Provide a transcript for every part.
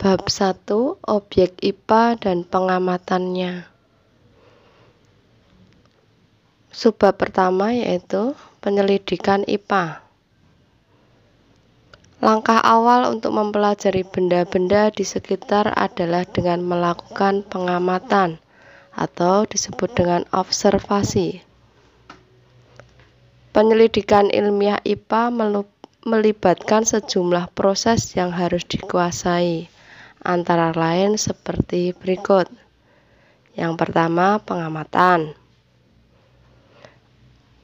Bab 1. Objek IPA dan pengamatannya. Subbab pertama yaitu penyelidikan IPA. Langkah awal untuk mempelajari benda-benda di sekitar adalah dengan melakukan pengamatan atau disebut dengan observasi. Penyelidikan ilmiah IPA melibatkan sejumlah proses yang harus dikuasai, antara lain seperti berikut. Yang pertama, pengamatan.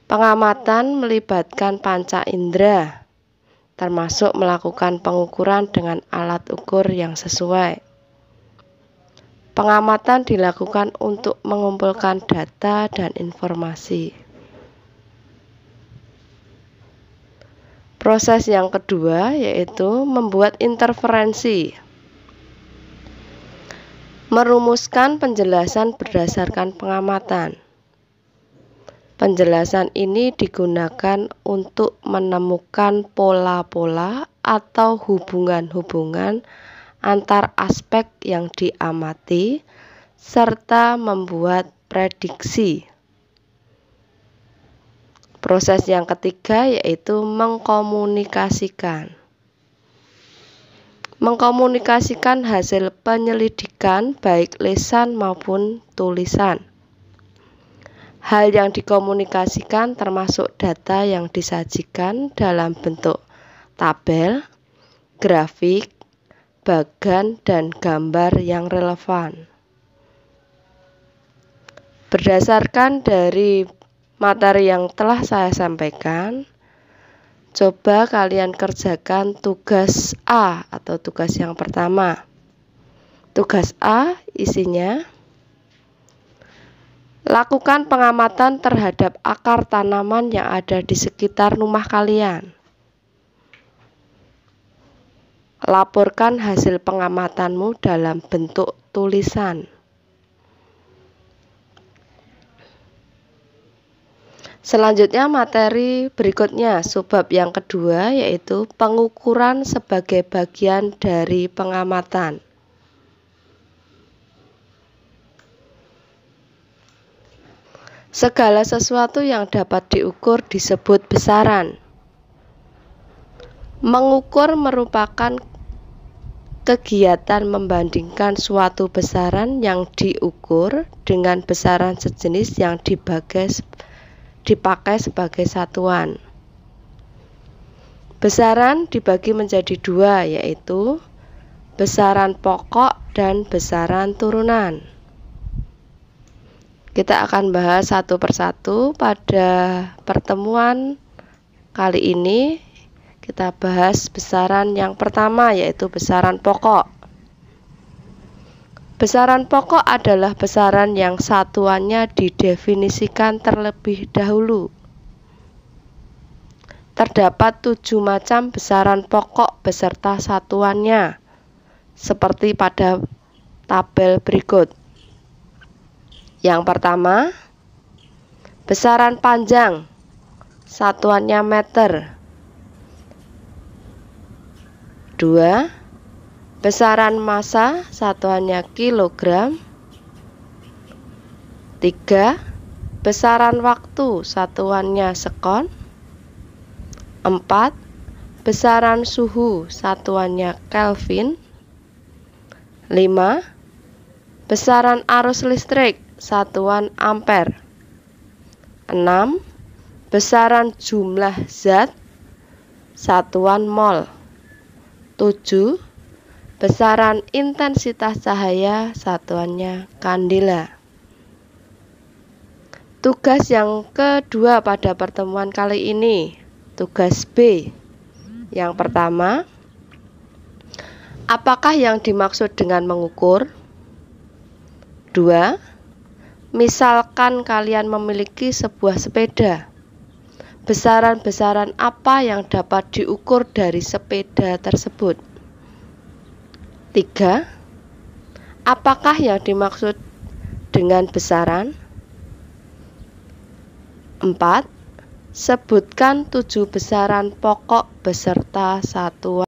Pengamatan melibatkan panca indera, termasuk melakukan pengukuran dengan alat ukur yang sesuai. Pengamatan dilakukan untuk mengumpulkan data dan informasi. Proses yang kedua yaitu membuat interferensi. Merumuskan penjelasan berdasarkan pengamatan. Penjelasan ini digunakan untuk menemukan pola-pola atau hubungan-hubungan antar aspek yang diamati serta membuat prediksi. Proses yang ketiga yaitu mengkomunikasikan. Mengkomunikasikan hasil penyelidikan baik lisan maupun tulisan. Hal yang dikomunikasikan termasuk data yang disajikan dalam bentuk tabel, grafik, bagan, dan gambar yang relevan. Berdasarkan dari materi yang telah saya sampaikan, coba kalian kerjakan tugas A atau tugas yang pertama. Tugas A isinya: lakukan pengamatan terhadap akar tanaman yang ada di sekitar rumah kalian. Laporkan hasil pengamatanmu dalam bentuk tulisan. Selanjutnya materi berikutnya, subbab yang kedua yaitu pengukuran sebagai bagian dari pengamatan. Segala sesuatu yang dapat diukur disebut besaran. Mengukur merupakan kegiatan membandingkan suatu besaran yang diukur dengan besaran sejenis yang dipakai sebagai satuan. Besaran dibagi menjadi dua, yaitu besaran pokok dan besaran turunan. Kita akan bahas satu persatu. Pada pertemuan kali ini kita bahas besaran yang pertama, yaitu besaran pokok. Besaran pokok adalah besaran yang satuannya didefinisikan terlebih dahulu. Terdapat 7 macam besaran pokok beserta satuannya, seperti pada tabel berikut. Yang pertama, besaran panjang, satuannya meter. 2. Besaran massa, satuannya kilogram. 3. Besaran waktu, satuannya sekon. 4. Besaran suhu, satuannya Kelvin. 5. Besaran arus listrik, satuan ampere. 6. Besaran jumlah zat, satuan mol. 7. Besaran intensitas cahaya, satuannya kandela. Tugas yang kedua pada pertemuan kali ini, tugas B. Yang pertama, apakah yang dimaksud dengan mengukur? 2. Misalkan kalian memiliki sebuah sepeda. Besaran-besaran apa yang dapat diukur dari sepeda tersebut? 3. Apakah yang dimaksud dengan besaran? 4. Sebutkan 7 besaran pokok beserta satuan.